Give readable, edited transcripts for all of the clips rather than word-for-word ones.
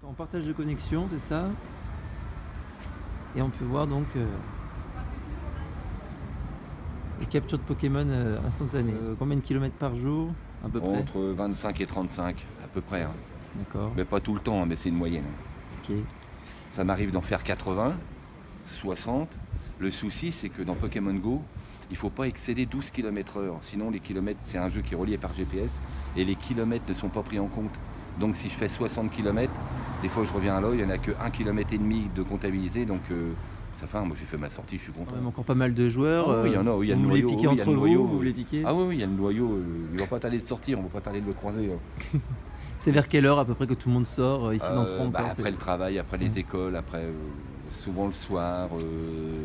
En partage de connexion, c'est ça. Et on peut voir donc les captures de Pokémon instantanées. Combien de kilomètres par jour à peu près? Entre 25 et 35 à peu près. Hein. D'accord. Mais pas tout le temps, hein, mais c'est une moyenne. Ok. Ça m'arrive d'en faire 80, 60. Le souci, c'est que dans Pokémon Go, il ne faut pas excéder 12 km/h. Sinon, les kilomètres, c'est un jeu qui est relié par GPS et les kilomètres ne sont pas pris en compte. Donc si je fais 60 km, des fois je reviens à l'œil, il n'y en a que 1,5 km de comptabilisé. Donc ça fait, moi j'ai fait ma sortie, je suis content. Quand même encore pas mal de joueurs. Ah oui, il y en a, oui, il y a le vous noyau. les piquez entre vous, vous les piquez. Ah oui, oui, il y a le noyau. Il ne va pas t'aller de sortir, on ne va pas t'aller de le croiser. C'est vers quelle heure à peu près que tout le monde sort ici dans Trompes? Après le travail, après les écoles, après souvent le soir,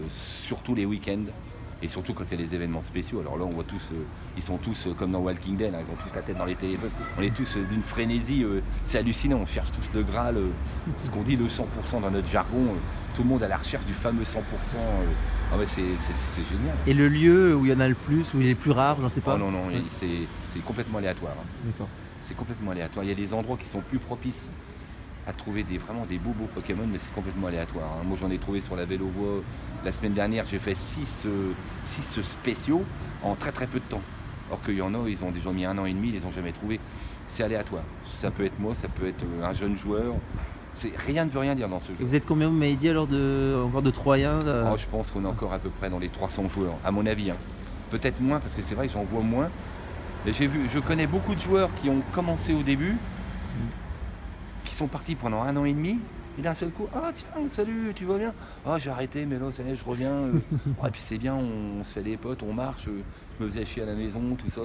surtout les week-ends. Et surtout quand il y a des événements spéciaux. Alors là, on voit tous, ils sont tous comme dans Walking Dead, hein, ils ont tous la tête dans les téléphones. On est tous d'une frénésie, c'est hallucinant. On cherche tous le Graal, ce qu'on dit le 100% dans notre jargon. Tout le monde à la recherche du fameux 100%. Ah ouais, c'est génial. Et le lieu où il y en a le plus, où il est le plus rare, j'en sais pas. Oh non, non, c'est complètement aléatoire. Hein. D'accord. C'est complètement aléatoire. Il y a des endroits qui sont plus propices à trouver vraiment des beaux Pokémon, mais c'est complètement aléatoire. Hein. Moi, j'en ai trouvé sur la Vélovoie. La semaine dernière, j'ai fait 6 spéciaux en très très peu de temps. Alors qu'il y en a, ils ont déjà mis 1 an et demi, ils les ont jamais trouvé. C'est aléatoire. Ça peut être moi, ça peut être un jeune joueur. Rien ne veut rien dire dans ce jeu. Et vous êtes combien, vous m'avez dit alors encore de Troyens Je pense qu'on est encore à peu près dans les 300 joueurs, à mon avis. Hein. Peut-être moins, parce que c'est vrai que j'en vois moins. Mais je connais beaucoup de joueurs qui ont commencé au début, qui sont partis pendant 1 an et demi, et d'un seul coup, ah tiens, salut, tu vas bien? Ah j'ai arrêté, mais là, ça y est, je reviens. Et puis c'est bien, on se fait des potes, on marche, je me faisais chier à la maison, tout ça.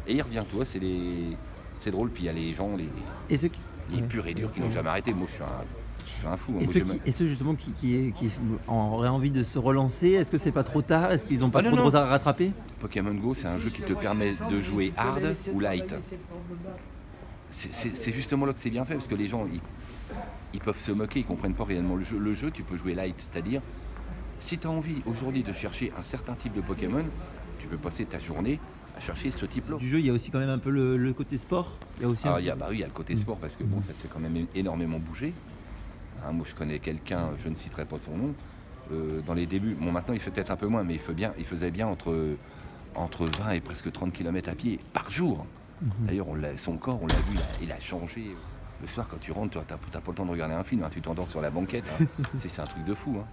Et il revient, toi, c'est drôle, puis il y a les gens, les purs et durs qui n'ont jamais arrêté. Moi, je suis un fou. Hein. Et ceux justement qui auraient envie de se relancer, est-ce que c'est pas trop tard? Est-ce qu'ils n'ont pas trop de retard à rattraper? Pokémon Go, c'est un jeu qui te permet de jouer hard ou light. C'est justement là que c'est bien fait, parce que les gens, ils peuvent se moquer, ils comprennent pas réellement le jeu. Le jeu, tu peux jouer light, c'est-à-dire, si tu as envie aujourd'hui de chercher un certain type de Pokémon, tu peux passer ta journée à chercher ce type-là. Du jeu, il y a aussi quand même un peu le côté sport. Il y a aussi il y a le côté sport, parce que bon, ça te fait quand même énormément bouger. Hein, moi, je connais quelqu'un, je ne citerai pas son nom, dans les débuts, bon maintenant il fait peut-être un peu moins, mais il faisait bien entre 20 et presque 30 km à pied par jour. D'ailleurs, son corps, on l'a vu, il a changé. Le soir, quand tu rentres, tu n'as pas le temps de regarder un film, hein, tu t'endors sur la banquette. Hein. C'est un truc de fou. Hein.